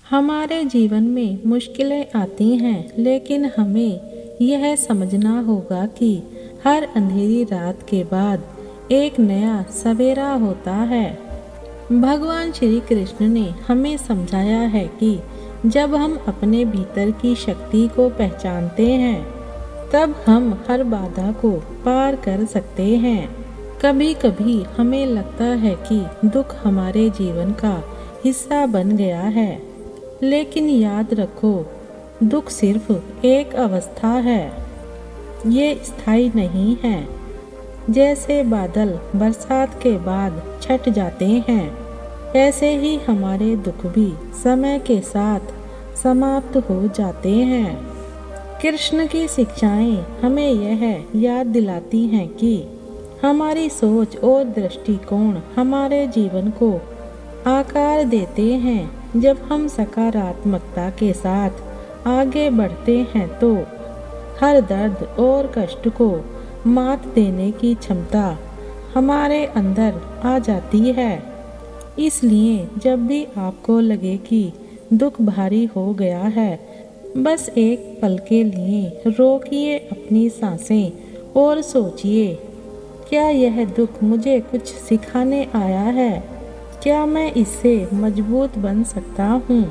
हमारे जीवन में मुश्किलें आती हैं, लेकिन हमें यह समझना होगा कि हर अंधेरी रात के बाद एक नया सवेरा होता है। भगवान श्री कृष्ण ने हमें समझाया है कि जब हम अपने भीतर की शक्ति को पहचानते हैं, तब हम हर बाधा को पार कर सकते हैं। कभी कभी हमें लगता है कि दुख हमारे जीवन का हिस्सा बन गया है, लेकिन याद रखो, दुख सिर्फ एक अवस्था है, ये स्थायी नहीं है। जैसे बादल बरसात के बाद छट जाते हैं, ऐसे ही हमारे दुख भी समय के साथ समाप्त हो जाते हैं। कृष्ण की शिक्षाएं हमें यह याद दिलाती हैं कि हमारी सोच और दृष्टिकोण हमारे जीवन को आकार देते हैं। जब हम सकारात्मकता के साथ आगे बढ़ते हैं तो हर दर्द और कष्ट को मात देने की क्षमता हमारे अंदर आ जाती है। इसलिए जब भी आपको लगे कि दुख भारी हो गया है, बस एक पल के लिए रोकिए अपनी सांसें और सोचिए, क्या यह दुख मुझे कुछ सिखाने आया है? क्या मैं इससे मजबूत बन सकता हूँ?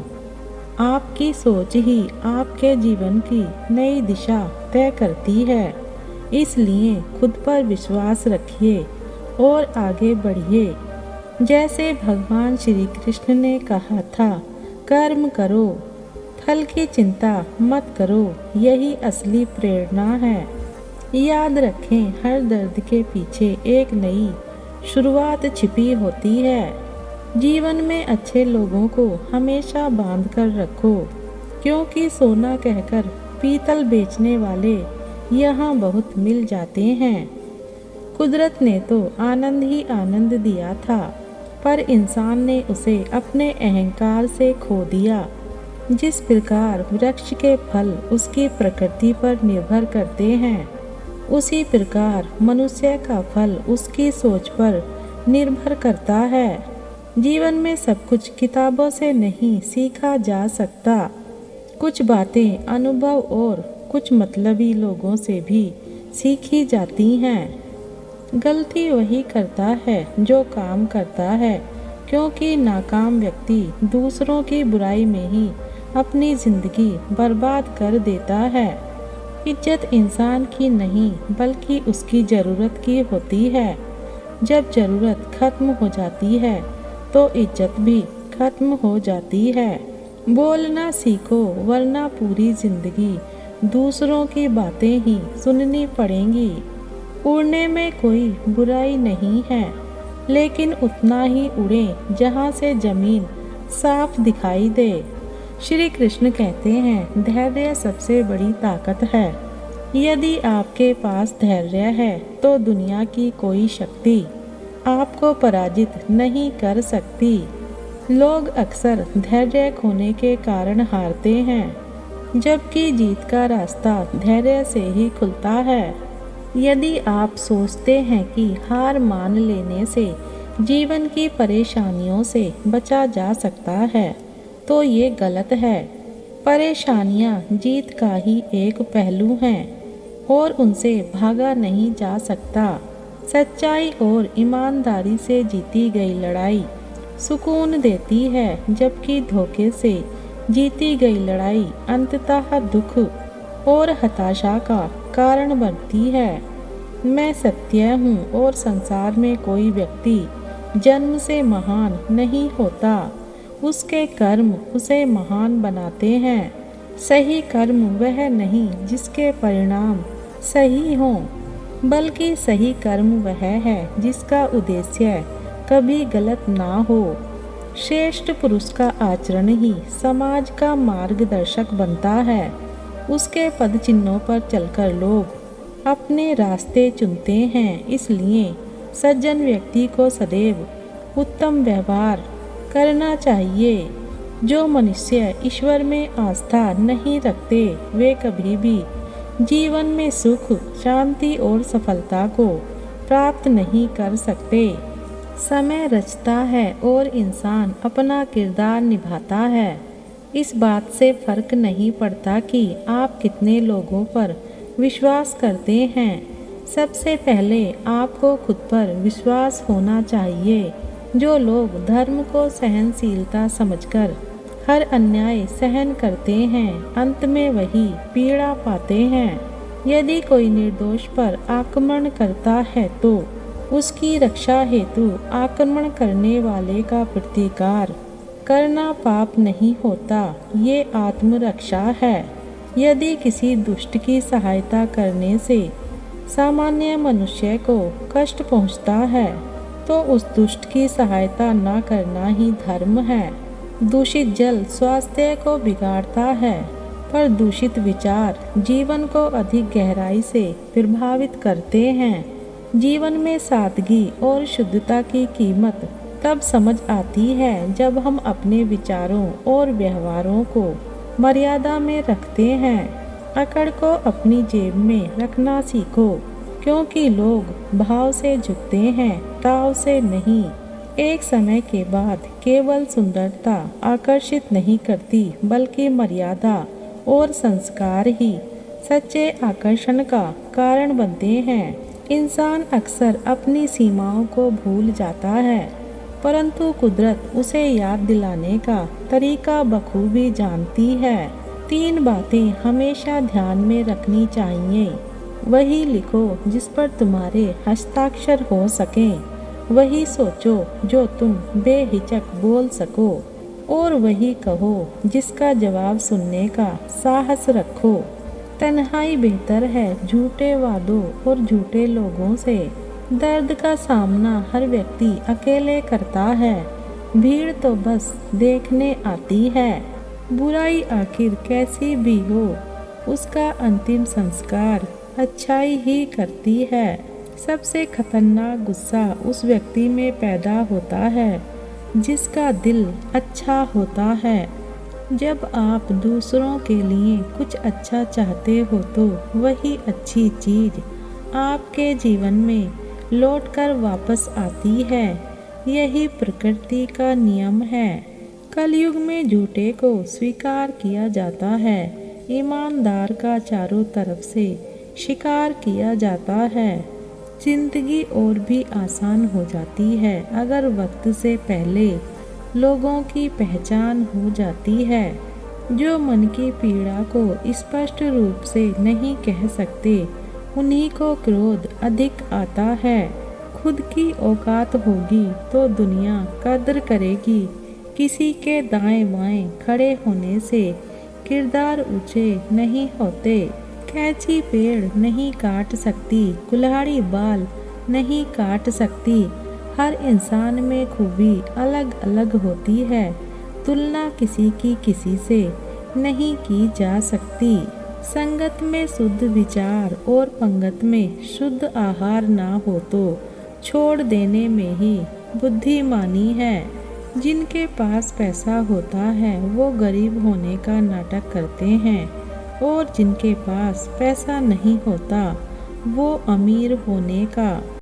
आपकी सोच ही आपके जीवन की नई दिशा तय करती है। इसलिए खुद पर विश्वास रखिए और आगे बढ़िए। जैसे भगवान श्री कृष्ण ने कहा था, कर्म करो, फल की चिंता मत करो, यही असली प्रेरणा है। याद रखें, हर दर्द के पीछे एक नई शुरुआत छिपी होती है। जीवन में अच्छे लोगों को हमेशा बांध कर रखो, क्योंकि सोना कहकर पीतल बेचने वाले यहाँ बहुत मिल जाते हैं। कुदरत ने तो आनंद ही आनंद दिया था, पर इंसान ने उसे अपने अहंकार से खो दिया। जिस प्रकार वृक्ष के फल उसकी प्रकृति पर निर्भर करते हैं, उसी प्रकार मनुष्य का फल उसकी सोच पर निर्भर करता है। जीवन में सब कुछ किताबों से नहीं सीखा जा सकता। कुछ बातें अनुभव और कुछ मतलबी लोगों से भी सीखी जाती हैं। गलती वही करता है जो काम करता है, क्योंकि नाकाम व्यक्ति दूसरों की बुराई में ही अपनी जिंदगी बर्बाद कर देता है। इज्जत इंसान की नहीं, बल्कि उसकी ज़रूरत की होती है। जब ज़रूरत खत्म हो जाती है तो इज्जत भी खत्म हो जाती है। बोलना सीखो, वरना पूरी जिंदगी दूसरों की बातें ही सुननी पड़ेंगी। उड़ने में कोई बुराई नहीं है, लेकिन उतना ही उड़ें जहाँ से जमीन साफ दिखाई दे। श्री कृष्ण कहते हैं, धैर्य सबसे बड़ी ताकत है। यदि आपके पास धैर्य है तो दुनिया की कोई शक्ति आपको पराजित नहीं कर सकती। लोग अक्सर धैर्य खोने के कारण हारते हैं, जबकि जीत का रास्ता धैर्य से ही खुलता है। यदि आप सोचते हैं कि हार मान लेने से जीवन की परेशानियों से बचा जा सकता है, तो ये गलत है। परेशानियां जीत का ही एक पहलू हैं और उनसे भागा नहीं जा सकता। सच्चाई और ईमानदारी से जीती गई लड़ाई सुकून देती है, जबकि धोखे से जीती गई लड़ाई अंततः दुख और हताशा का कारण बनती है। मैं सत्य हूँ और संसार में कोई व्यक्ति जन्म से महान नहीं होता, उसके कर्म उसे महान बनाते हैं। सही कर्म वह नहीं जिसके परिणाम सही हों, बल्कि सही कर्म वह है जिसका उद्देश्य कभी गलत ना हो। श्रेष्ठ पुरुष का आचरण ही समाज का मार्गदर्शक बनता है। उसके पद चिन्हों पर चलकर लोग अपने रास्ते चुनते हैं। इसलिए सज्जन व्यक्ति को सदैव उत्तम व्यवहार करना चाहिए। जो मनुष्य ईश्वर में आस्था नहीं रखते, वे कभी भी जीवन में सुख, शांति और सफलता को प्राप्त नहीं कर सकते। समय रचता है और इंसान अपना किरदार निभाता है। इस बात से फर्क नहीं पड़ता कि आप कितने लोगों पर विश्वास करते हैं। सबसे पहले आपको खुद पर विश्वास होना चाहिए। जो लोग धर्म को सहनशीलता समझकर हर अन्याय सहन करते हैं, अंत में वही पीड़ा पाते हैं। यदि कोई निर्दोष पर आक्रमण करता है तो उसकी रक्षा हेतु आक्रमण करने वाले का प्रतिकार करना पाप नहीं होता, ये आत्मरक्षा है। यदि किसी दुष्ट की सहायता करने से सामान्य मनुष्य को कष्ट पहुंचता है तो उस दुष्ट की सहायता न करना ही धर्म है। दूषित जल स्वास्थ्य को बिगाड़ता है, पर दूषित विचार जीवन को अधिक गहराई से प्रभावित करते हैं। जीवन में सादगी और शुद्धता की कीमत तब समझ आती है जब हम अपने विचारों और व्यवहारों को मर्यादा में रखते हैं। अकड़ को अपनी जेब में रखना सीखो, क्योंकि लोग भाव से झुकते हैं, ताव से नहीं। एक समय के बाद केवल सुंदरता आकर्षित नहीं करती, बल्कि मर्यादा और संस्कार ही सच्चे आकर्षण का कारण बनते हैं। इंसान अक्सर अपनी सीमाओं को भूल जाता है, परंतु कुदरत उसे याद दिलाने का तरीका बखूबी जानती है। 3 बातें हमेशा ध्यान में रखनी चाहिए। वही लिखो जिस पर तुम्हारे हस्ताक्षर हो सकें, वही सोचो जो तुम बेहिचक बोल सको, और वही कहो जिसका जवाब सुनने का साहस रखो। तन्हाई बेहतर है झूठे वादों और झूठे लोगों से। दर्द का सामना हर व्यक्ति अकेले करता है, भीड़ तो बस देखने आती है। बुराई आखिर कैसी भी हो, उसका अंतिम संस्कार अच्छाई ही करती है। सबसे खतरनाक गुस्सा उस व्यक्ति में पैदा होता है जिसका दिल अच्छा होता है। जब आप दूसरों के लिए कुछ अच्छा चाहते हो तो वही अच्छी चीज आपके जीवन में लौटकर वापस आती है। यही प्रकृति का नियम है। कलयुग में झूठे को स्वीकार किया जाता है, ईमानदार का चारों तरफ से शिकार किया जाता है। जिंदगी और भी आसान हो जाती है अगर वक्त से पहले लोगों की पहचान हो जाती है। जो मन की पीड़ा को स्पष्ट रूप से नहीं कह सकते, उन्हीं को क्रोध अधिक आता है। खुद की औकात होगी तो दुनिया कदर करेगी। किसी के दाएं बाएं खड़े होने से किरदार ऊंचे नहीं होते। कैंची पेड़ नहीं काट सकती, कुल्हाड़ी बाल नहीं काट सकती। हर इंसान में खूबी अलग अलग होती है, तुलना किसी की किसी से नहीं की जा सकती। संगत में शुद्ध विचार और पंगत में शुद्ध आहार ना हो तो छोड़ देने में ही बुद्धिमानी है। जिनके पास पैसा होता है वो गरीब होने का नाटक करते हैं, और जिनके पास पैसा नहीं होता वो अमीर होने का